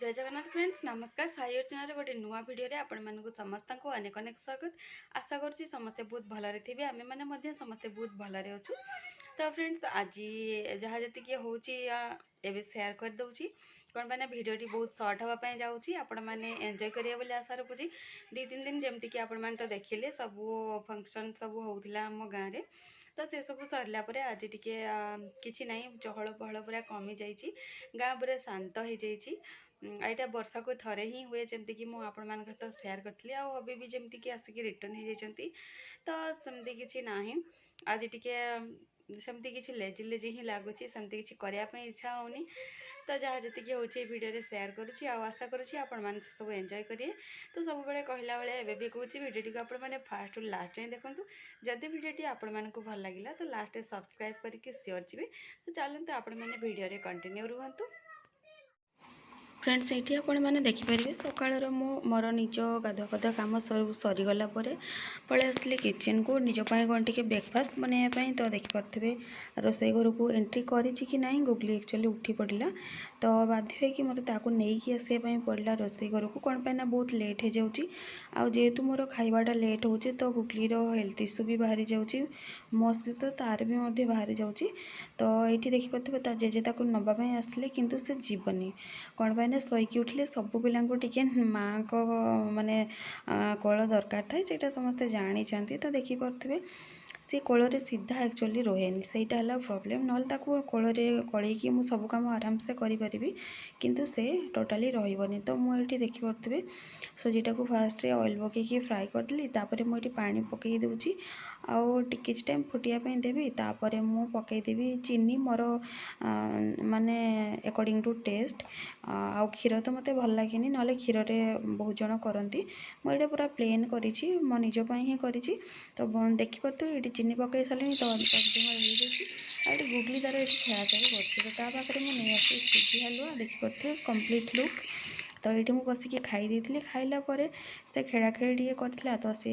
जय जगन्नाथ फ्रेंड्स नमस्कार साई अर्चना गोटे नुआ भिडियो आपण मानक समस्त को अनेक अनेक स्वागत। आशा करुँची समस्ते बहुत भलरे थे आम मैंने समस्ते बहुत भलरे अच्छु। तो फ्रेंड्स आज जहाँ जी हूँ एवं सेयार करदे कौन पाना भिडियोटी बहुत सर्ट हाँपाई जाऊँगी आपण मैंने एंजॉय करेंगे बोली आशा रखुची। 2-3 दिन जमती आपण मैंने तो देखिले सब फंक्शन सब होता आम गाँव में। तो से सब सरला आज टी कि ना चहल पहल पूरा कमी जाइए गाँ पूरा शांत हो जाइए। यहाँ वर्षा को थरे ही हुए जमती कि मुझे आपण मान सहित सेयार करी आबे भी जमती कि आसिक रिटर्न हो जाती। तो सेमती किसी ना आज टी सेमती किसी लेजी लेजी ही लगुच सेमती किसी करने इच्छा होनी। तो जहाँ जी हूँ भिडियो सेयार करुँची आशा करुँची आपण मैंने सब एंजॉय करिए। तो सब बेले कहला बेले एवं भी कहूँ भिडियो को आपने फास्ट रु लास्ट जाए देखूँ। जदि भिडियोटी आपण मानक भल लगे तो लास्ट सब्सक्राइब करके शेयर जी। तो चलते आपण मैंने भिडियो कंटिन्यू रुहतु। फ्रेंड्स ये आपण मैंने देखिपारे सकाळ मोर निज गाधुआ पाधुआ कम सब सरीगला पलि आसली किचेन को निजपाई कौन टी ब्रेकफास्ट बनवाई। तो देखिपे रोसई घर को एंट्री करी ना गुगली एक्चुअली उठी पड़ा। तो बाध्य कि मत नहीं आसवाई पड़ा रोसई घर को कौन पाइना बहुत लेट हो जाऊँगी। जेहेतु मोर खाइबाटा लेट हो तो गुगलीर हेल्थ इश्यू भी बाहरी जाऊँगी मो सहित तार भी बाहरी जाऊँगी। तो ये देखिपे जेजे नवापाई आसले किंतु से जीवनी कौन पाइना शोक उठिले सब पिला टे माँ को माने कोल दरकार थाए से समस्ते जानते। तो देखिपे सी कोल सीधा एक्चुअली रोहेनी सहीटा है प्रोब्लेम ना कोल कलैकी मुझ सब कम आराम से करी किंतु से टोटाली रही। तो मुझे देखिपे सुजीटा को फास्ट ऑयल पकईकी फ्राए करदेली तापर मुझे पानी पकई दूची आउ किसी टाइम फुटियापाई देवी तापर मु पकईदेवी चीनी मोर माने अकॉर्डिंग टू टेस्ट आउ क्षीर तो मत भल लगे ना क्षीर बहुत जन करती मुझे पूरा प्लेन करी मो निजपाई ही करी। तो देखिपे ये चीनी पकई सारे तो ये गुगली तार ये खेला खेली करके मुझे सुजी हलुआ देखिपे कंप्लीट लुक। तो ये मुझे बसिक खाई खाइला से खेला खेली करता तो सी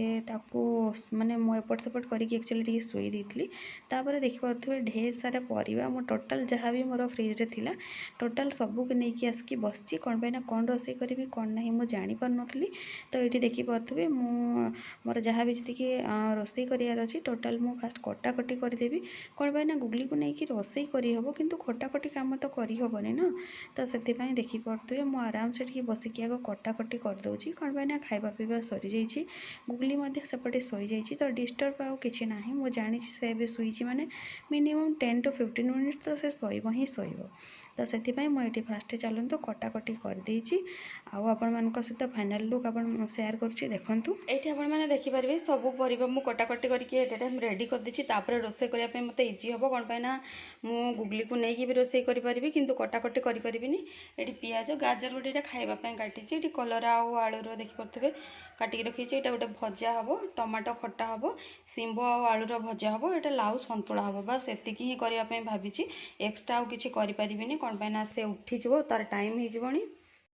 माने एपट सेपट करके एक्चुअली शोई देती। देखिपे ढेर सारा परिवा मो टोटाल जहाँ भी मोर फ्रिज थिला टोटाल सबू को लेकिन आसिक बस कौन पाइना कौन रोसई करी कौन ना मुझे जापर नी। तो ये देखिपे मोर जहाँ भी जी रोसई करार अच्छी टोटाल मु फास्ट कटाकटी करदेवी कौन पाइना गुगली को लेकिन रोसई करहब कि खटाखटी कम तो करहबनी ना। तो से देखिपे मु आराम से बसिक आग कटाकटी करदे कौन पाइना खाଇବା पीवा सरी जाइए गुगली सेपटे शोई जाइए। तो डिस्टर्ब आउ कि ना मुझे जानी से भी शुई माने मिनिमम 10 to 15 मिनिट तो से शोब ही शोब। तो से मुझे फास्ट चलते कटाकटी करदे आपण मान सहित फाइनाल लुक आप सेयार करुँचे देखूँ। ये आपने देखिपारे सब परिवा मु कटाकटी करके टाइम रेडी करदे रोसई करने मत इजी हम कौन पाइना मु गुगली को लेकिन भी रोसई करी किंतु कटाकटी करें। ये पियाज गाजर गोटे खावाई काटी ये कलर आलूर देखिपे काटिक रखी ये गोटे भजा हम टमाटो खटा हम शिंब आलूर भजा हम ये लाउ सतुला हम बस एतिक ही करने भावी एक्सट्रा आउ कि करें कौन पाइना से उठीज तार टाइम हो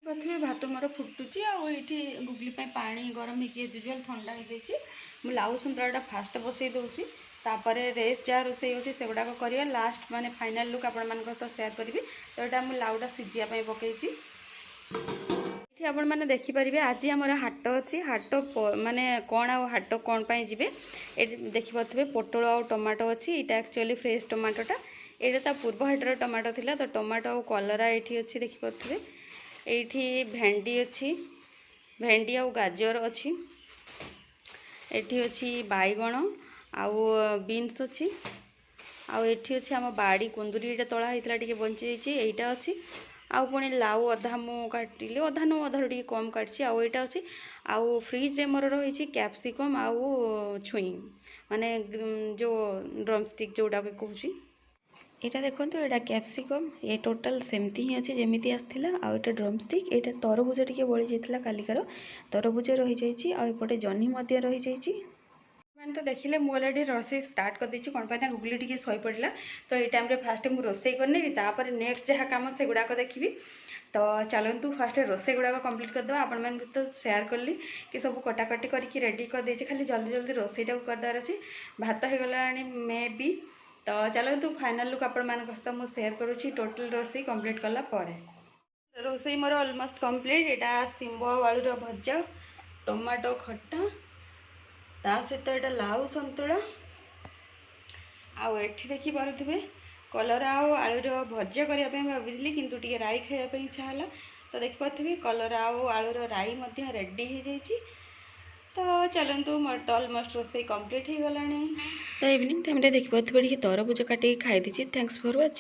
प्रथम भात मोर फुटुची आठी गुगली पानी गरम होगी यूजुआल ठंडा हो जाए मुझे लाउ सतुलाटा फास्ट बसई दूसरी तापर रेस्ट जहाँ रोसई अच्छी से गुड़ाक कर लास्ट माने फाइनाल लुक आपण सहित सेयार करी। तो यहाँ मुझे लाउटा सीझापी पकई आपण मैंने देखिपारे आज आम हाट अच्छी हाट माने कौन हाट कौन पाई जी देखिपे पोटल आ टमाटो अच्छी यहाँ एक्चुअली फ्रेश टमाटोटा यहाँ पूर्व हाटर टमाटो थिला। तो टमाटो आ कलरा ये अच्छी देखिपे ये भेंडी अच्छी भेंडी आ गाजर अच्छी एठी अच्छी बैगण आउ बीन्स अच्छी आठी अच्छी आम बाड़ी कुंदुरी ये तला होता टे बंची जाइए अच्छी आउ पुणी लाउ अधा मु काटिली अधा नु अधा टे कम काटी आईटा अच्छी आउ फ्रिज रे मोर रही कैप्सिकम आउ छुई माने जो ड्रमस्टिक जोड़ा कहूँ यहाँ देखो यहाँ कैप्सिकम ये टोटाल सेमती ही अच्छी जमी आसाला आउ ये ड्रमस्टिक ये तरबुज टे बड़ी जाता कालिकार तरबुज रही जाइए आउपटे जह्नी रही जाइए। मैंने तो देखिले मुझे अलरेडी रोसई स्टार्ट कर देती कौन पाइना गुगली टी शई पड़ा। तो ये टाइम फास्ट मुझे रोसई करने तापर नेक्स्ट जहाँ कम से गुड़ाक देखी। तो चलतु फास्ट रोसई गुड़ाक कंप्लीट करदे आपण मैंने तो सेयार कली कि सब कटाकटी करके रेडी कर देछि खाली जल्दी जल्दी रोसईटा करदार अच्छी भात हो गला मे बी। तो चलतु फाइनाल लुक आपण मान सहित मुझे सेयार करुँची टोटल रोसई कंप्लीट कला। रोसई मोर ऑलमोस्ट कंप्लीट। यहाँ शिंब आलूर भजा, टमाटो खटा, ता सहित यहाँ लाउ संतुला आठी देखी पारे कलरा आलूर भजा करने भाई किंतु टे राई खायापी इच्छा है तो देखिपे कलरा आलूर राई रेडी हो जाइए। तो चलतु मोर तो ऑलमोस्ट रोसई कंप्लीट हो गलानी। तो इवनिंग टाइम देखिपे तरबुज काटिक खाई थैंक्स फॉर वाचिंग।